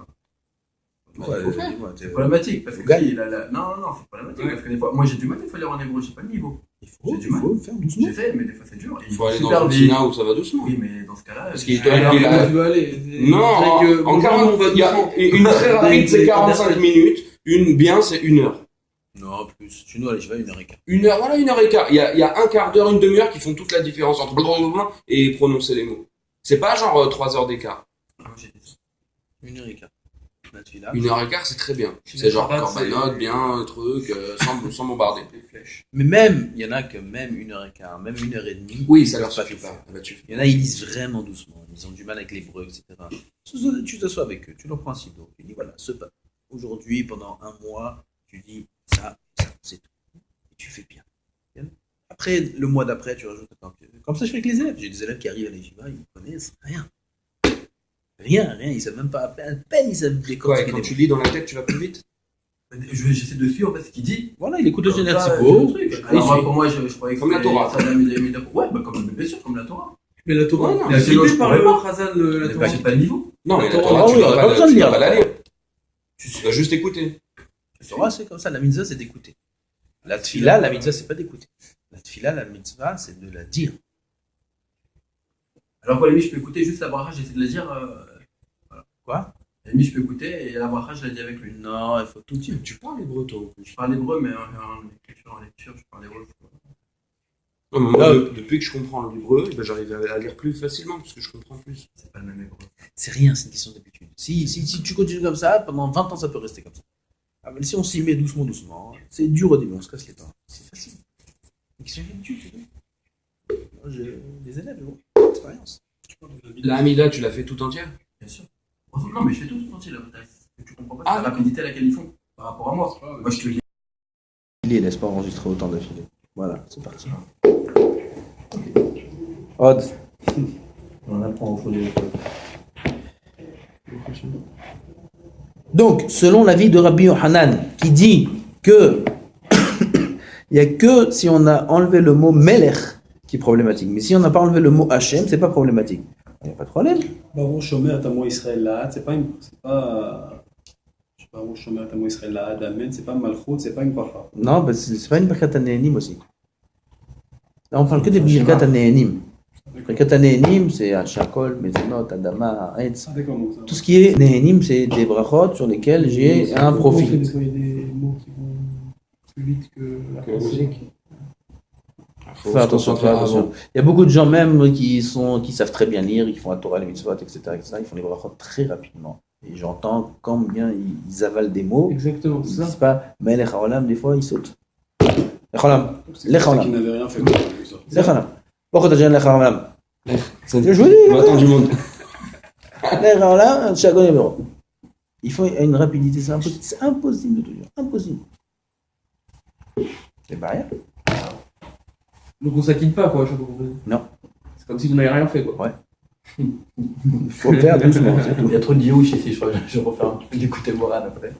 C'est problématique parce que si, non, c'est problématique parce que des fois, moi j'ai du mal des fois à lire en hébreu, j'ai pas le niveau. Il faut faire doucement. J'ai fait, mais des fois c'est dur. Il faut aller dans le Tina où ça va doucement. Oui, mais dans ce cas-là. Parce qu'il Tu veux aller. Non, en 40, il y a une très rapide, c'est 45 minutes. Une bien, c'est 1 heure. Non, plus. Tu nous, allez, je vais à 1h15. 1 heure, voilà, 1h15. Il y a un quart d'heure, une demi-heure qui font toute la différence entre blablabla et prononcer les mots. C'est pas genre 3 heures d'écart. 1h15. 1h15, c'est très bien. C'est genre corbanote, bien, truc, sans bombarder. Mais même, il y en a que même 1h15, même 1h30. Oui, ça leur suffit pas. Il y en a, ils lisent vraiment doucement. Ils ont du mal avec l'hébreu, etc. Tu t'assois avec eux, tu leur prends un sido. Tu dis, voilà, aujourd'hui, pendant 1 mois, tu dis ça, c'est tout. Et tu fais bien. Après, le mois d'après, tu rajoutes un peu. Comme ça, je fais avec les élèves. J'ai des élèves qui arrivent à l'Ejiva, ils connaissent rien. Rien, ils savent même pas à peine, ils savent décortiquer. Ouais, quand tu lis dans la tête, tu vas plus vite. J'essaie de suivre en fait ce qu'il dit. Voilà, il écoute le général Thibault. Alors pour moi, je croyais que comme la Torah. Ouais, bah comme bien sûr, comme la Torah. Mais la Torah, non, mais c'est cité par le Khazan, la Torah. J'ai pas le niveau. Non, mais la Torah, Torah, tu on a pas besoin de lire. vas pas la lire. Tu dois juste écouter. La Torah, c'est comme ça. La mitzvah, c'est d'écouter. La tfila, la mitzvah, c'est pas d'écouter. La tfila, la mitzvah, c'est de la dire. Alors pour les je peux écouter juste la bracha, j'essaie de la dire. Quoi? La nuit, je peux écouter et la bracha, je la dis avec lui. Non, il faut tout dire. Tu parles hébreu, toi. Je parle hébreu, mais en lecture, je parle hébreu. Non, mais moi, depuis que je comprends l'hébreu, ben, j'arrive à lire plus facilement parce que je comprends plus. C'est pas le même hébreu. C'est rien, c'est une question d'habitude. Si tu continues comme ça, pendant 20 ans, ça peut rester comme ça. Ah, mais si on s'y met doucement, c'est dur au début, on se casse les dents. C'est facile. Une question d'habitude, c'est tout. Moi, j'ai des élèves, j'ai expérience. La Hamida, tu l'as fait tout entière? Bien sûr. Non, mais je fais tout entier là. Tu comprends pas la rapidité à laquelle ils font par rapport à moi. Moi, je te dis. Il laisse pas enregistrer autant d'affilée. Voilà, c'est parti. Odd. On apprend au fond des Donc, selon l'avis de Rabbi Yohanan, qui dit que il n'y a que si on a enlevé le mot Melech qui est problématique. Mais si on n'a pas enlevé le mot Hachem, c'est pas problématique. Il n'y a pas de problème. Baruch Shomer Tamo Israël Laad, c'est pas Baruch Shomer Tamo Israël Laad, Amen, c'est pas Malchut, c'est pas une bracha. Non, bah c'est pas une Birkat HaNe'enim aussi. Là, on parle que des Birkat HaNe'enim. Birkat HaNe'enim, c'est Hachakol, Mezonot, Adama, Haetz. Tout ce qui est Ne'enim, c'est des brachot sur lesquels j'ai un profit. Il y a des mots qui vont plus vite que la pensée. Faut faire attention, Il y a beaucoup de gens même qui savent très bien lire, ils font la Torah, les mitzvot, etc., Ils font les brachot très rapidement. Et j'entends combien ils avalent des mots. Exactement, Ils c'est ne ça. disent pas, mais les Chaolam, des fois, ils sautent. Les Chaolam. Les Qui Chaolam. n'avait rien fait. Les Chaolam. Pourquoi t'as dit les Chaolam? Je vous dis. Attends du monde. Les Chaolam, Chagon et Béro. Il faut une rapidité, c'est impossible de tout dire. Impossible. C'est pas rien. Donc on s'acquitte pas, quoi, je sais pas compris. Non. C'est comme si vous n'avez rien fait, quoi. Ouais. Il faut faire doucement, c'est tout. Il y a trop de diouches ici, je crois. Je vais refaire un petit peu d'écouter Moran après.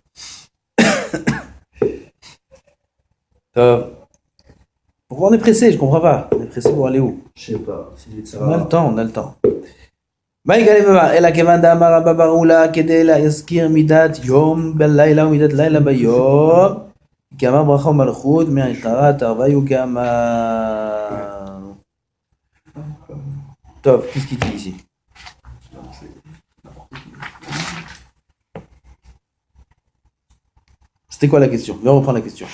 Pourquoi on est pressé? Je comprends pas. On est pressé pour aller où? Je sais pas. On a le temps, on a le temps. אלא כיוון דאמר רבא בר אולה כדי להזכיר מידת יום בלילה ומידת לילה ביום כי אמר ברכה ומלכות מהעיקרה תרוויו כאמר. טוב, qu'est-ce qu'il dit ici? C'était quoi la question? Viens reprendre la question.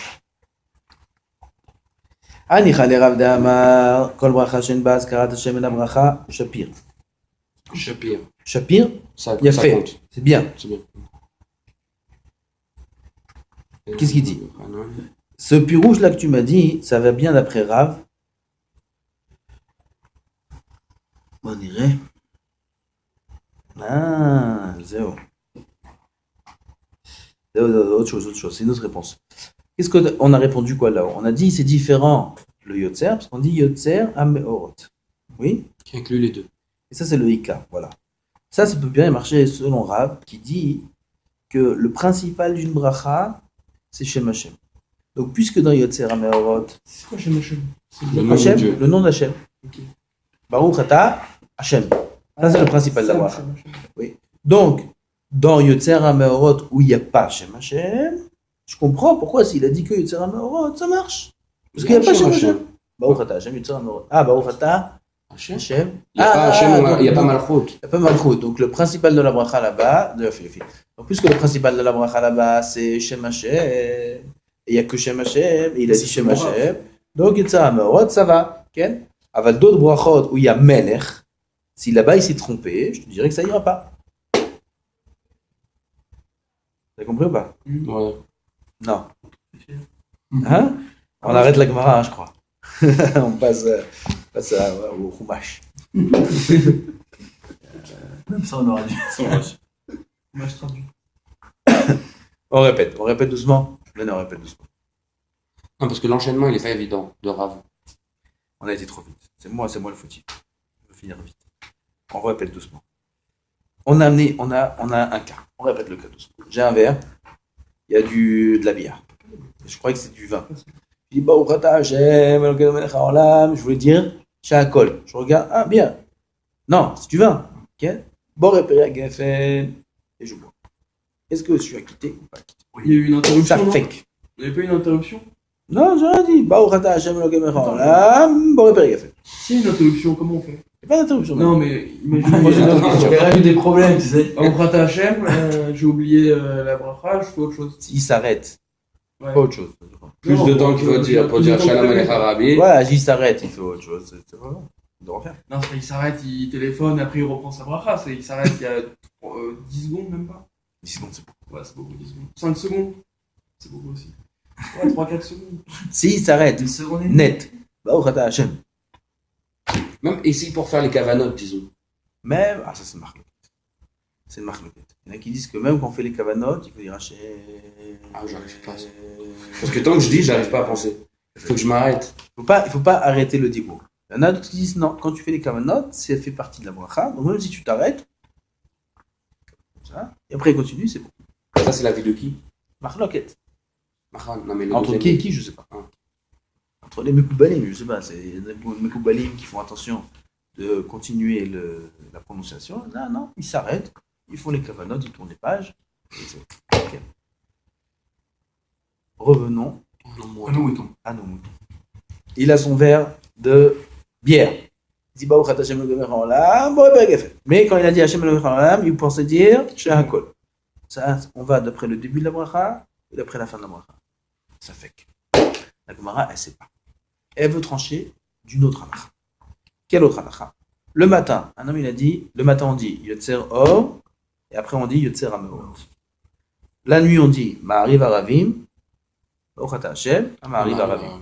הניחא לרב דאמר כל ברכה שאין בה הזכרת השם אלא ברכה שפיר. Shapir. Shapir, Ça il a fait. compte. C'est bien. C'est bien. Qu'est-ce qu'il dit? Ce pirouge là que tu m'as dit, ça va bien d'après Rav. On dirait. Ah, zéro. Autre chose. C'est une autre réponse. Qu'est-ce qu'on a répondu quoi là-haut? On a dit c'est différent le Yotzer, parce qu'on dit Yotzer Ameorot. Oui? Qui inclut les deux. Et ça, c'est le Ika, voilà. Ça peut bien marcher selon Rav, qui dit que le principal d'une bracha, c'est Shem Hashem. Donc, puisque dans Yotzer HaMeorot, C'est quoi Shem Hashem? Le nom de Hashem, Dieu. le nom d'Hashem. Ok. Baruch Ata Hashem. Ça, c'est le principal de la bracha. Donc, dans Yotzer HaMeorot, où il n'y a pas Shem Hashem, je comprends pourquoi s'il a dit que Yotzer HaMeorot, ça marche. Parce qu'il n'y a pas Shem Hashem. Baruch Ata Hashem, Yotzer HaMeorot. Ah, Baruch Ata Hashem. Il n'y a pas Hashem, il n'y a pas Malchut. Il n'y a pas Malchut. Donc le principal de la bracha là-bas, donc puisque le principal de la bracha là-bas, c'est Shem Hashem, et il n'y a que Shem Hashem, et il a dit Shem Hashem, donc Yotzer HaMeorot, ça va. Okay? Avec d'autres brachot où il y a Melech, si là-bas il s'est trompé, je te dirais que ça ira pas. T'as compris ou pas? Ouais. Non. Hein? On arrête la Gemara, hein, je crois. On passe au Chumash. Même ça, on aurait dû. Moi, je traduis. On répète doucement. Mais non, on répète doucement. Non, parce que l'enchaînement, il est pas évident de Rav. On a été trop vite. C'est moi le fautif. Je veux finir vite. On répète doucement. On a un cas. On répète le cas doucement. J'ai un verre. Il y a de la bière. Je crois que c'est du vin. Je dis, je voulais dire, Sha'akol. Je regarde, ah, bien. Non, c'est du vin. Ok? Et je bois. Est-ce que je suis acquitté ou pas acquitté? Il y a eu une interruption. Ça non fake. Il n'y avait pas une interruption? Non, j'ai rien dit. Si, une interruption, comment on fait? Il n'y a pas d'interruption. Non, mais imagine. Moi, j'ai eu des problèmes, tu sais. On prête à Hachem, j'ai oublié la bracha, je fais autre chose. Il s'arrête. Ouais. Pas autre chose. Plus de temps qu'il faut dire pour dire Shalom Aleichem Rabbi. Voilà, il s'arrête, il fait autre chose. C'est pas bon. Il doit refaire. Non, c'est pas il s'arrête, il téléphone, après il reprend sa bracha. Il s'arrête il y a 10 secondes, même pas. 10 secondes, c'est beaucoup. Ouais, c'est beaucoup, 10 secondes. 5 secondes, c'est beaucoup aussi. Ouais, 3-4 secondes. S'il s'arrête, Une seconde. net. Baruch Ata Hashem. Même ici pour faire les cavanotes, disons. Même, ah, ça c'est une marque. C'est une marque. Il y en a qui disent que même quand on fait les cavanotes, il faut dire Hashem. Ah, j'arrive pas. Parce que tant que je dis, j'arrive pas à penser. Il faut que je m'arrête. Il faut pas arrêter le dibour. Il y en a d'autres qui disent non, quand tu fais les kavanotes, ça fait partie de la bracha. Donc même si tu t'arrêtes, ça, et après il continue, c'est bon. Ça, c'est la vie de qui? Marloquette. Non, mais le Entre qui et qui, je sais pas. Ah. Entre les Mekoubalim, je sais pas. C'est les Mekoubalim qui font attention de continuer la prononciation. Là, non, ils s'arrêtent, ils font les kavanotes, ils tournent les pages. Et c'est ok. Revenons À nos moutons. à nos moutons. Il a son verre de bière. Il dit Baruch Ata Hashem Elokeinu Haolam, mais quand il a dit Hashem Elokeinu Haolam, il pensait dire Sha'akol. Ça, on va d'après le début de la bracha et d'après la fin de la bracha. Ça fait que la Gemara, elle sait pas. Elle veut trancher d'une autre halakha. Quelle autre halakha? Le matin, un homme il a dit, le matin on dit Yotzer Or, et après on dit Yotzer Ameorot. La nuit on dit Ma'ariv Aravim, Baruch Ata Hashem, Ma'ariv Aravim.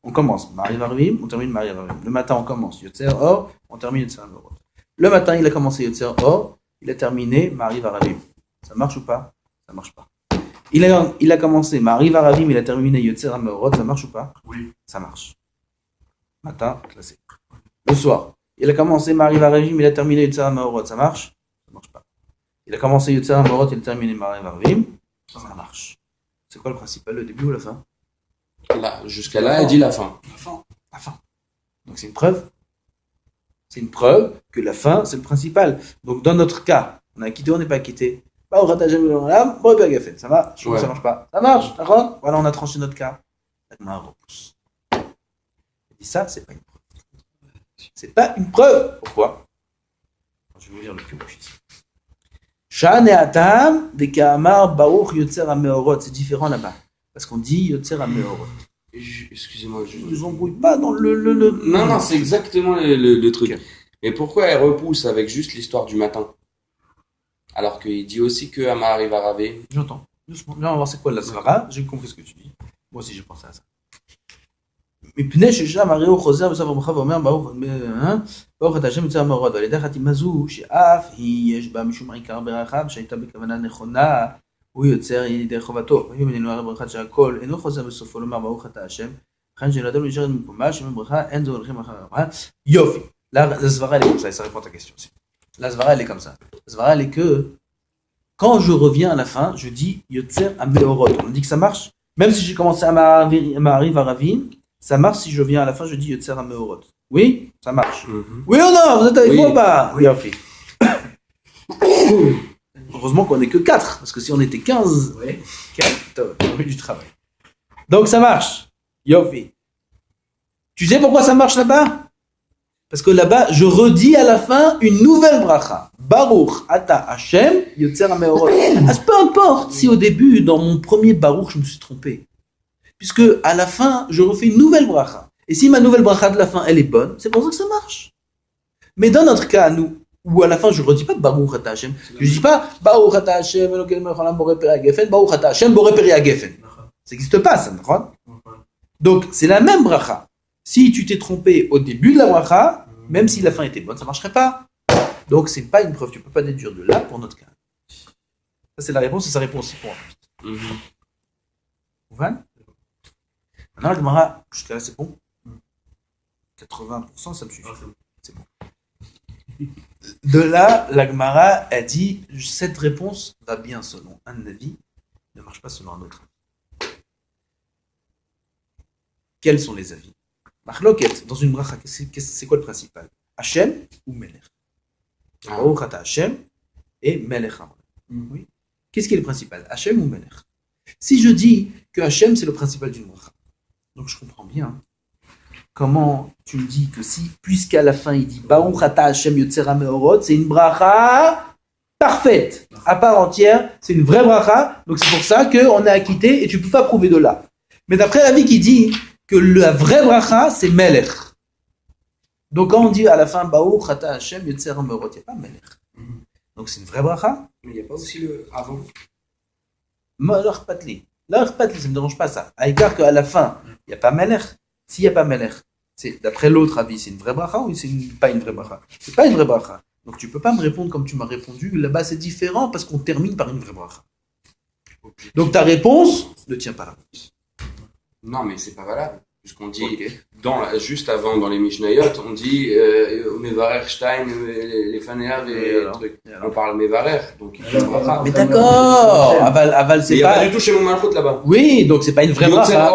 On commence Ma'ariv Aravim, on termine Ma'ariv Aravim. Le matin on commence Yotzer Or, on termine Yotzer Ameorot. Le matin il a commencé Yotzer Or, il a terminé Ma'ariv Aravim. Ça marche ou pas? Ça marche pas. Il a commencé, Ma'ariv Aravim, il a terminé Yotzer HaMeorot, ça marche ou pas? Oui. Ça marche. Matin, classé. Le soir, il a commencé Ma'ariv Aravim, il a terminé Yotzer HaMeorot, ça marche? Ça marche pas. Il a commencé Yotzer HaMeorot, il a terminé Ma'ariv Aravim, ça marche. C'est quoi le principal, le début ou la fin? Là, jusqu'à là, elle dit la fin. La fin. Donc c'est une preuve. C'est une preuve que la fin, c'est le principal. Donc dans notre cas, on a quitté, on n'est pas quitté. Bah, on rate jamais le lame, bon, bien fait. Ça marche, Ouais. ça marche pas. Ça marche, d'accord? Voilà, on a tranché notre cas. Maintenant, on repousse. Et ça, c'est pas une preuve. C'est pas une preuve. Pourquoi? Je vais vous lire le plus ici. Shan et Atam, de Kaamar, Baruch, Yotzer HaMeorot. C'est différent là-bas. Parce qu'on dit Yotzer HaMeorot. Excusez-moi, je... Ne nous embrouille pas dans le... Non, c'est exactement le truc. Ok. Mais pourquoi elle repousse avec juste l'histoire du matin? Alors qu'il dit aussi que Ama arrive à raver. J'entends. Doucement. Viens, on va voir c'est quoi la svara. J'ai compris ce que tu dis. Moi aussi, j'ai pensé à ça. מפני ששם הרי הוא חוזר בסוף המחר ואומר ברוך אתה השם יוצר המאורות ועל ידי חתימה זו שאף היא יש בה משום עיקר ברכה שהייתה בכוונה נכונה הוא יוצר ידי חובתו ואם אינו הרי ברכה שהכל אינו חוזר בסופו לומר ברוך אתה השם לכן שאלתנו נשארת במקומה שם ברכה אין זו הולכים אחר הברכה יופי. La svara elle est comme ça, et ça répond à ta question aussi. La svara elle est comme ça. La svara elle est que quand je reviens à la fin, je dis Yotzer HaMeorot. On dit que ça marche. Même si j'ai commencé à Ma'ariv Aravim, ça marche si je viens à la fin, je dis Yotzer HaMeorot. Oui, ça marche. Oui ou non? Vous êtes avec moi? Bah, oui, ok. Heureusement qu'on n'est que 4, parce que si on était 15, 4, on aurait du travail. Donc ça marche. Yofi. Tu sais pourquoi ça marche là-bas? Parce que là-bas, je redis à la fin une nouvelle bracha. Baruch ata Hashem Yotzer HaMeorot. Peu importe si au début, dans mon premier Baruch, je me suis trompé. Puisque à la fin, je refais une nouvelle bracha. Et si ma nouvelle bracha de la fin, elle est bonne, c'est pour ça que ça marche. Mais dans notre cas, nous, où à la fin, je ne redis pas Baruch ata Hashem. Je ne dis pas Baruch ata Hashem Elokeinu melech haolam borei peri hagefen, Baruch ata Hashem borei peri hagefen. Ça n'existe pas, ça, d'accord? Donc, c'est la même bracha. Si tu t'es trompé au début de la bracha, même si la fin était bonne, ça ne marcherait pas. Donc, ce n'est pas une preuve. Tu ne peux pas déduire de là pour notre cas. Ça, c'est la réponse et ça répond aussi pour moi. Vous voyez? Maintenant, la Gemara, jusqu'à là, c'est bon. 80%, ça me suffit. C'est bon. De là, la Gemara a dit cette réponse va bien selon un avis, ne marche pas selon un autre. Quels sont les avis? Machloket, dans une bracha, c'est quoi le principal? Hashem ou Melech? Baruch ata Hashem et Melech. Oui. Qu'est-ce qui est le principal? Hashem ou Melech? Si je dis que Hashem c'est le principal d'une bracha, donc je comprends bien comment tu me dis que si, puisqu'à la fin il dit Baruch ata Hashem Yotzer HaMeorot, c'est une bracha parfaite, à part entière, c'est une vraie bracha, donc c'est pour ça qu'on est acquitté et tu ne peux pas prouver de là. Mais d'après l'avis qui dit que la vraie bracha, c'est Melech. Donc quand on dit à la fin Baruch ata Hashem Yotzer HaMeorot, il n'y a pas Melech. Donc c'est une vraie bracha. Mais il n'y a pas aussi le avant. L'Arch Patli, ça ne me dérange pas ça. À l'écart qu'à la fin, il n'y a pas Melech. S'il n'y a pas Melech, c'est, d'après l'autre avis, c'est une vraie bracha ou c'est pas une vraie bracha? C'est pas une vraie bracha. Donc tu ne peux pas me répondre comme tu m'as répondu. Là-bas c'est différent parce qu'on termine par une vraie bracha. Donc ta réponse ne tient pas la route. Non, mais c'est pas valable. Puisqu'on dit, juste avant, dans les Mishnayot, on dit Mevarer Stein, les Fanéas, les trucs. On parle Mevarer, donc il faut une bracha. Mais d'accord, Aval c'est il n'y pas... a pas du tout chez mon malchut là-bas. Oui, donc c'est pas une vraie bracha.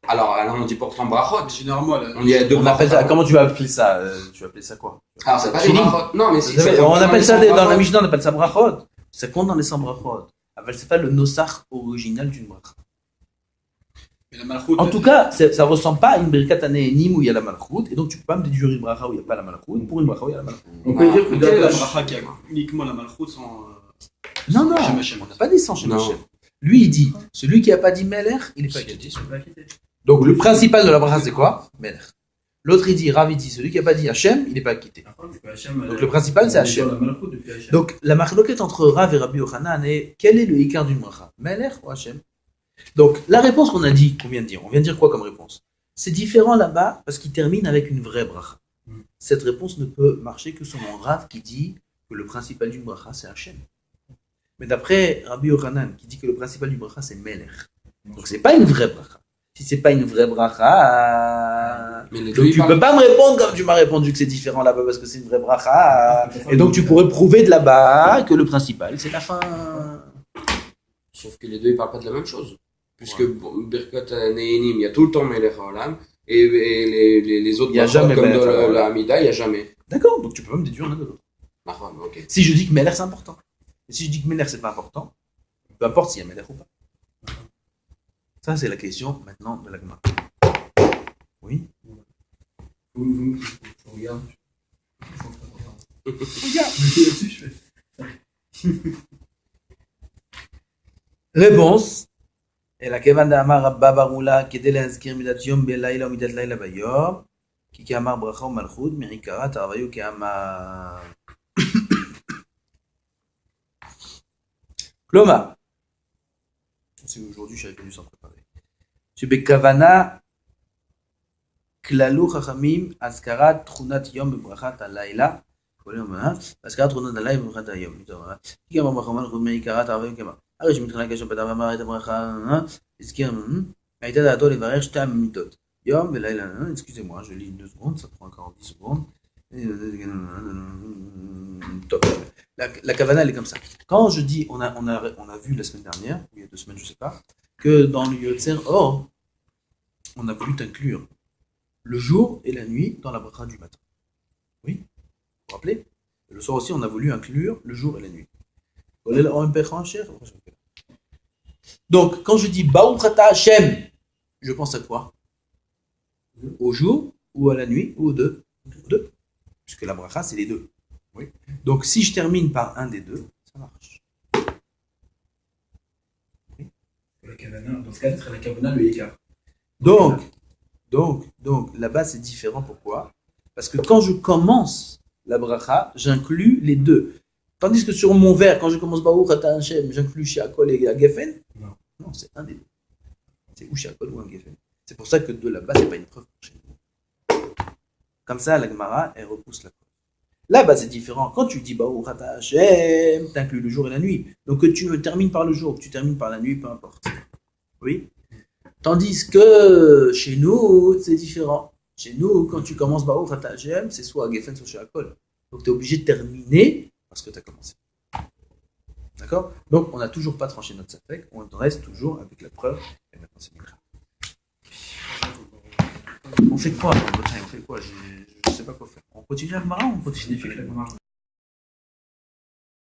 Alors, on dit pourtant brachot. Généralement, On y a deux On appelle ça, comment tu vas appeler ça? Tu vas appeler ça quoi? Alors, c'est pas des Fini. brachot. Non, mais si. On appelle ça, dans la Mishnah, on appelle ça brachot. Ça compte dans les 100 brachot. Aval c'est pas le nosach original d'une bracha. En tout cas, ça ressemble pas à une birkat hanehenim où il y a la malchut, et donc tu peux pas me déduire une bracha où il n'y a pas la malchut pour une bracha où il y a la malchut. On peut dire que dans la bracha qui a uniquement la malchut sans... Non, on n'a pas dit sans Shem Hashem. Lui, il dit, celui qui n'a pas dit Melech, il n'est pas acquitté. Donc le principal de la bracha, c'est quoi? Melech. L'autre, il dit, Rav, il dit, celui qui n'a pas dit Hashem, il n'est pas acquitté. Donc le principal, c'est Hashem. Donc la machloket entre Rav et Rabbi Yochanan est, quel est le ikar d'une bracha? Melech ou Hashem? Donc, la réponse qu'on a dit, qu'on vient de dire, on vient de dire quoi comme réponse? C'est différent là-bas parce qu'il termine avec une vraie bracha. Cette réponse ne peut marcher que selon Rav qui dit que le principal d'une bracha, c'est Hashem. Mais d'après Rabbi Yochanan, qui dit que le principal du bracha, c'est Melech. Donc c'est pas une vraie bracha. Si c'est pas une vraie bracha, donc tu peux pas me répondre comme tu m'as répondu que c'est différent là-bas parce que c'est une vraie bracha. Et donc tu pourrais prouver de là-bas que le principal, c'est la fin. Sauf que les deux, ils parlent pas de la même chose. Puisque Birkat Ne'inim, il y a tout le temps Melech Haolam, et les autres brachot, comme dans la Hamida, il n'y a jamais. D'accord, donc tu peux même déduire l'un de l'autre. Okay. Si je dis que Melech c'est important, et si je dis que Melech c'est pas important, peu importe s'il y a Melech ou pas. Ça, c'est la question maintenant de la Gemara. Oui. Je regarde. Réponse. Et la kevan d'Amar Rabba Barula, kedel azkir midat yom belayla ou midat layla bayom, ki kamar bracha ou malchut, mirikara tarvayu kamar. Kloma. C'est aujourd'hui, je suis venu sans préparer. Je vais kavana klalu chachamim azkarat trunat yom bebrachat alayla. azkarat trunat alayla bebrachat ayom. Ki kamar bracha ou malchut, mirikara tarvayu kamar. הרי שמתחילה קשר פתח ואמר את הברכה, הזכיר, הייתה דעתו לברר שתי המיתות, יום ולילה, excusez-moi, je lis 2 secondes, ça prend encore 10 secondes. Top. La kavana, elle est comme ça. Quand je dis, on a vu la semaine dernière, ou il y a 2 semaines, je sais pas, que dans le Yotzer Or, on a voulu inclure le jour et la nuit dans la bracha du matin. Oui, vous vous rappelez? Et le soir aussi, on a voulu inclure le jour et la nuit. Donc, quand je dis Baruch Ata Hashem, je pense à quoi? Au jour ou à la nuit ou aux deux? Aux deux. Puisque la bracha, c'est les deux. Oui. Donc, si je termine par un des deux, ça marche. Oui. La kavana, dans ce cas, ce serait la kavana, le écart. Donc, là-bas, c'est différent. Pourquoi? Parce que quand je commence la bracha, j'inclus les deux. Tandis que sur mon verre, quand je commence Baruch Ata Hashem, j'inclus Shiakol et Geffen. Non, c'est un des deux. C'est ou Shiakol ou un Geffen. C'est pour ça que de là-bas, c'est pas une preuve pour chez nous. Comme ça, la Gemara, elle repousse la preuve. Là-bas, c'est différent. Quand tu dis Baruch Ata Hashem, tu inclus le jour et la nuit. Donc que tu termines par le jour, que tu termines par la nuit, peu importe. Oui. Tandis que chez nous, c'est différent. Chez nous, quand tu commences Baruch Ata Hashem, c'est soit Geffen, soit Shiakol. Donc tu es obligé de terminer parce que tu as commencé. D'accord? Donc, on n'a toujours pas tranché notre safek, on reste toujours avec la preuve. Et maintenant, c'est bien. On fait quoi dans le Bretagne? On fait quoi? Je ne sais pas quoi faire. On continue la Gemara ou on continue avec la Gemara?